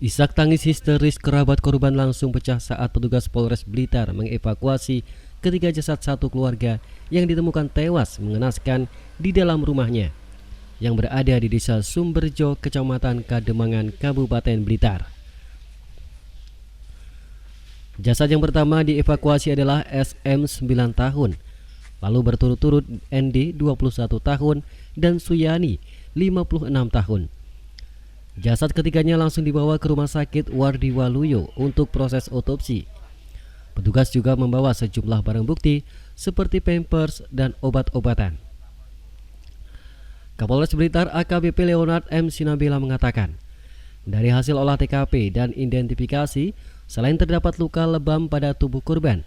Isak tangis histeris kerabat korban langsung pecah saat petugas Polres Blitar mengevakuasi ketiga jasad satu keluarga yang ditemukan tewas mengenaskan di dalam rumahnya yang berada di Desa Sumberjo, Kecamatan Kademangan, Kabupaten Blitar. Jasad yang pertama dievakuasi adalah SM 9 tahun, lalu berturut-turut ND 21 tahun dan Suyani 56 tahun. Jasad ketiganya langsung dibawa ke Rumah Sakit Wardi Waluyo untuk proses otopsi. Petugas juga membawa sejumlah barang bukti seperti pampers dan obat-obatan. Kapolres Blitar AKBP Leonard M. Sinabela mengatakan, dari hasil olah TKP dan identifikasi, selain terdapat luka lebam pada tubuh korban,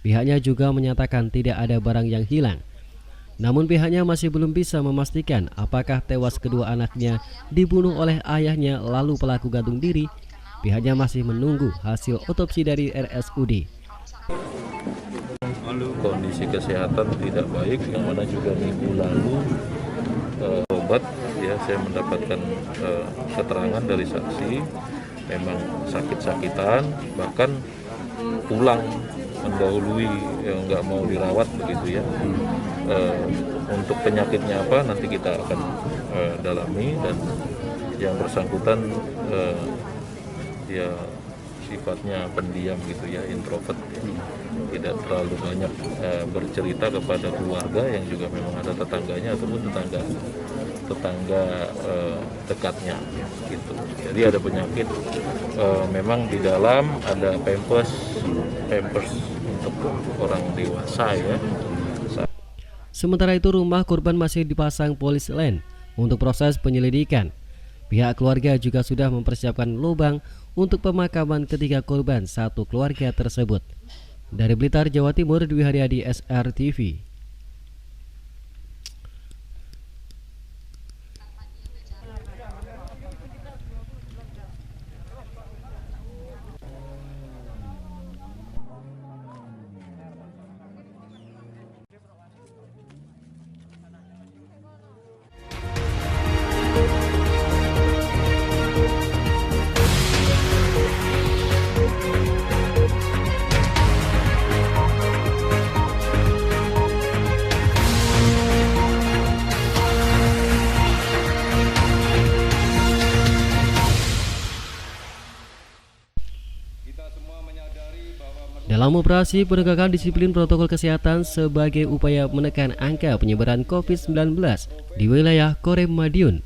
pihaknya juga menyatakan tidak ada barang yang hilang. Namun pihaknya masih belum bisa memastikan apakah tewas kedua anaknya dibunuh oleh ayahnya lalu pelaku gantung diri. Pihaknya masih menunggu hasil otopsi dari RSUD. Kondisi kesehatan tidak baik, yang mana juga minggu lalu obat ya, saya mendapatkan keterangan dari saksi memang sakit-sakitan, bahkan pulang mendahului yang nggak mau dirawat begitu ya. Untuk penyakitnya apa nanti kita akan dalami, dan yang bersangkutan dia sifatnya pendiam gitu ya, introvert ya. Tidak terlalu banyak bercerita kepada keluarga yang juga memang ada tetangganya ataupun tetangga dekatnya gitu. Jadi ada penyakit, memang di dalam ada pampers untuk orang dewasa ya. Sementara itu rumah korban masih dipasang polis lain untuk proses penyelidikan. Pihak keluarga juga sudah mempersiapkan lubang untuk pemakaman ketiga korban satu keluarga tersebut. Dari Blitar, Jawa Timur, Dwi Haryadi, SRTV. Dalam operasi penegakan disiplin protokol kesehatan sebagai upaya menekan angka penyebaran COVID-19 di wilayah Korem Madiun,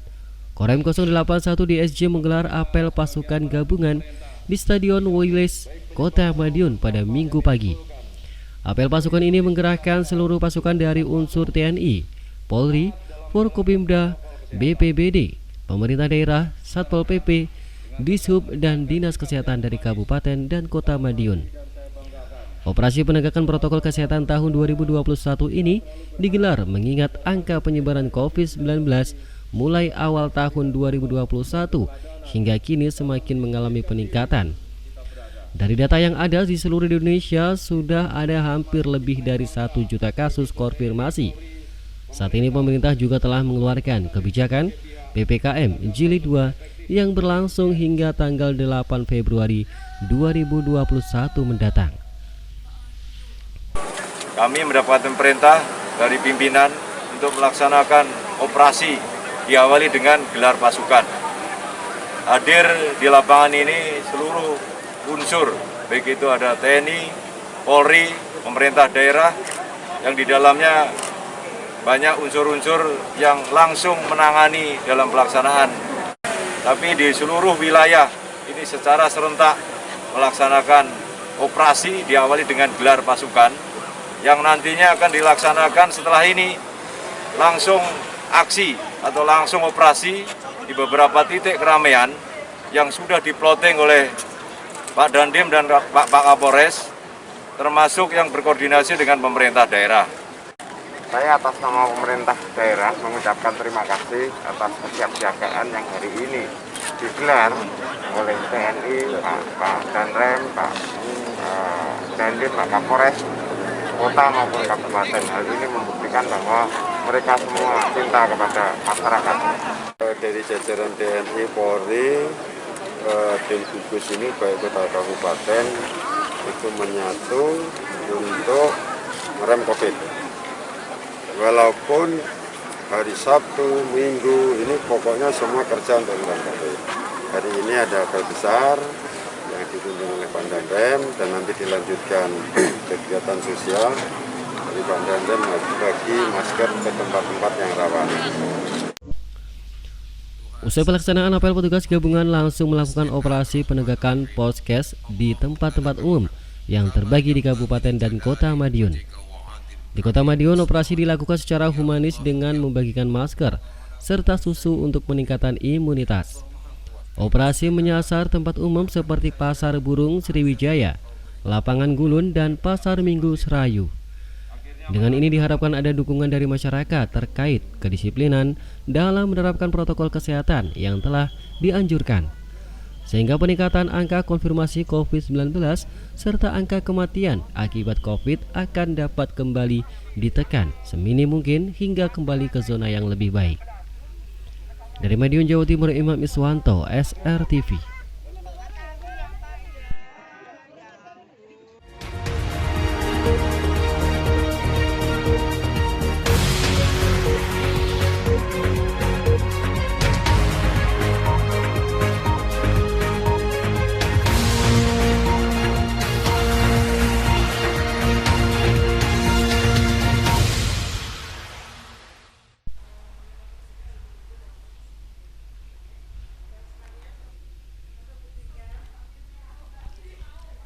Korem 081 DSJ menggelar apel pasukan gabungan di Stadion Wilis, Kota Madiun pada Minggu pagi. Apel pasukan ini menggerakkan seluruh pasukan dari unsur TNI, Polri, Forkopimda, BPBD, pemerintah daerah, Satpol PP, Dishub, dan Dinas Kesehatan dari Kabupaten dan Kota Madiun. Operasi penegakan protokol kesehatan tahun 2021 ini digelar mengingat angka penyebaran COVID-19 mulai awal tahun 2021 hingga kini semakin mengalami peningkatan. Dari data yang ada di seluruh Indonesia sudah ada hampir lebih dari 1 juta kasus konfirmasi. Saat ini pemerintah juga telah mengeluarkan kebijakan PPKM Jilid 2 yang berlangsung hingga tanggal 8 Februari 2021 mendatang. Kami mendapatkan perintah dari pimpinan untuk melaksanakan operasi diawali dengan gelar pasukan. Hadir di lapangan ini seluruh unsur, baik itu ada TNI, Polri, pemerintah daerah, yang di dalamnya banyak unsur-unsur yang langsung menangani dalam pelaksanaan. Tapi di seluruh wilayah ini secara serentak melaksanakan operasi diawali dengan gelar pasukan, yang nantinya akan dilaksanakan setelah ini langsung aksi atau langsung operasi di beberapa titik keramaian yang sudah diplotting oleh Pak Dandim dan Pak Kapolres, termasuk yang berkoordinasi dengan pemerintah daerah. Saya atas nama pemerintah daerah mengucapkan terima kasih atas kesiapsiagaan yang hari ini digelar oleh TNI, Pak Danrem, Pak Dandim, Pak Kapolres, kota maupun kabupaten. Hal ini membuktikan bahwa mereka semua cinta kepada masyarakat. Dari jajaran TNI, Polri, tim gugus ini baik kota kabupaten itu menyatu untuk merem COVID. Walaupun hari Sabtu, Minggu ini pokoknya semua kerja untuk merem COVID. Hari ini ada apel besar yang dipimpin oleh Pak Danrem dan nanti dilanjutkan kegiatan sosial dari Pak Danrem bagi masker ke tempat-tempat yang rawan. Usai pelaksanaan apel, petugas gabungan langsung melakukan operasi penegakan poskes di tempat-tempat umum yang terbagi di Kabupaten dan Kota Madiun. Di Kota Madiun, operasi dilakukan secara humanis dengan membagikan masker serta susu untuk peningkatan imunitas. Operasi menyasar tempat umum seperti Pasar Burung Sriwijaya, Lapangan Gulun, dan Pasar Minggu Serayu. Dengan ini diharapkan ada dukungan dari masyarakat terkait kedisiplinan dalam menerapkan protokol kesehatan yang telah dianjurkan, sehingga peningkatan angka konfirmasi COVID-19 serta angka kematian akibat COVID akan dapat kembali ditekan seminim mungkin hingga kembali ke zona yang lebih baik. Dari Madiun, Jawa Timur, Imam Iswanto, SRTV.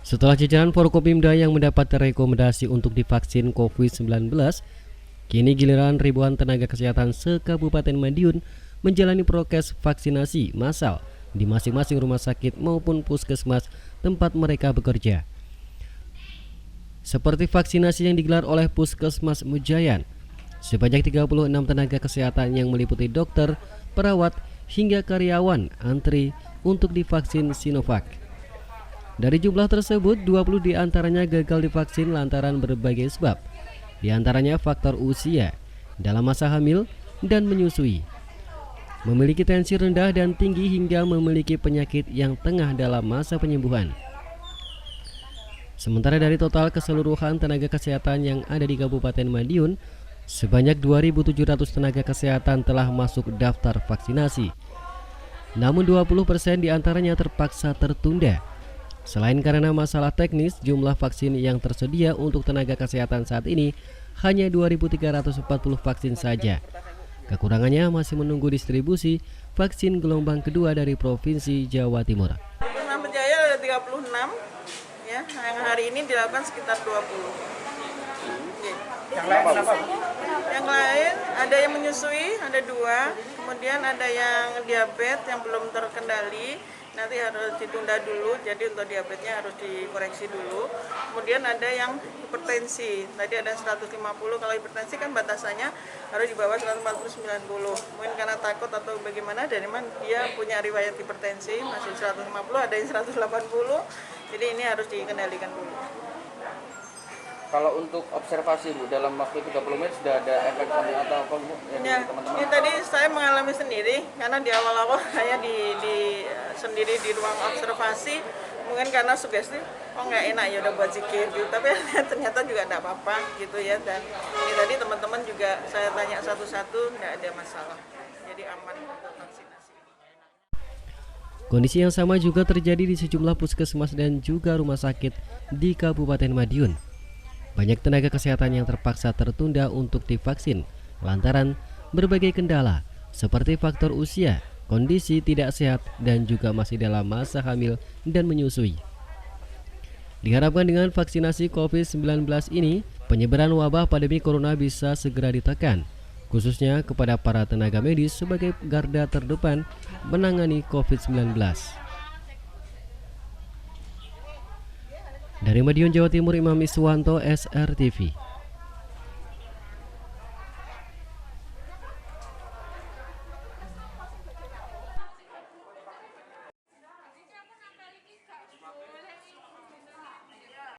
Setelah jajaran Forkopimda yang mendapat rekomendasi untuk divaksin COVID-19, kini giliran ribuan tenaga kesehatan se-Kabupaten Madiun menjalani prokes vaksinasi massal di masing-masing rumah sakit maupun puskesmas tempat mereka bekerja. Seperti vaksinasi yang digelar oleh Puskesmas Mujayan, sebanyak 36 tenaga kesehatan yang meliputi dokter, perawat, hingga karyawan antri untuk divaksin Sinovac. Dari jumlah tersebut, 20 diantaranya gagal divaksin lantaran berbagai sebab, diantaranya faktor usia, dalam masa hamil, dan menyusui, memiliki tensi rendah dan tinggi hingga memiliki penyakit yang tengah dalam masa penyembuhan. Sementara dari total keseluruhan tenaga kesehatan yang ada di Kabupaten Madiun, sebanyak 2.700 tenaga kesehatan telah masuk daftar vaksinasi. Namun 20% diantaranya terpaksa tertunda. Selain karena masalah teknis, jumlah vaksin yang tersedia untuk tenaga kesehatan saat ini hanya 2.340 vaksin saja. Kekurangannya masih menunggu distribusi vaksin gelombang kedua dari Provinsi Jawa Timur. Purnama Jaya ada 36, ya, yang hari ini dilakukan sekitar 20. Yang lain ada yang menyusui, ada 2, kemudian ada yang diabetes yang belum terkendali. Nanti harus ditunda dulu, jadi untuk diabetesnya harus dikoreksi dulu. Kemudian ada yang hipertensi, tadi ada 150, kalau hipertensi kan batasannya harus di bawah 140-90. Mungkin karena takut atau bagaimana, dari mana dia punya riwayat hipertensi, masih 150, ada yang 180, jadi ini harus dikendalikan dulu. Kalau untuk observasi Bu, dalam waktu 30 menit sudah ada efek samping atau apa Bu? Ya, ini tadi saya mengalami sendiri, karena di awal-awal saya sendiri di ruang observasi, mungkin karena sugesti, oh nggak enak ya udah buat zikir gitu, tapi ternyata juga nggak apa-apa gitu ya. Dan ini tadi teman-teman juga saya tanya satu-satu, nggak ada masalah, jadi aman untuk vaksinasi. Kondisi yang sama juga terjadi di sejumlah puskesmas dan juga rumah sakit di Kabupaten Madiun. Banyak tenaga kesehatan yang terpaksa tertunda untuk divaksin lantaran berbagai kendala seperti faktor usia, kondisi tidak sehat, dan juga masih dalam masa hamil dan menyusui. Diharapkan dengan vaksinasi COVID-19 ini, penyebaran wabah pandemi corona bisa segera ditekan, khususnya kepada para tenaga medis sebagai garda terdepan menangani COVID-19. Dari Madiun, Jawa Timur, Imam Iswanto, SRTV.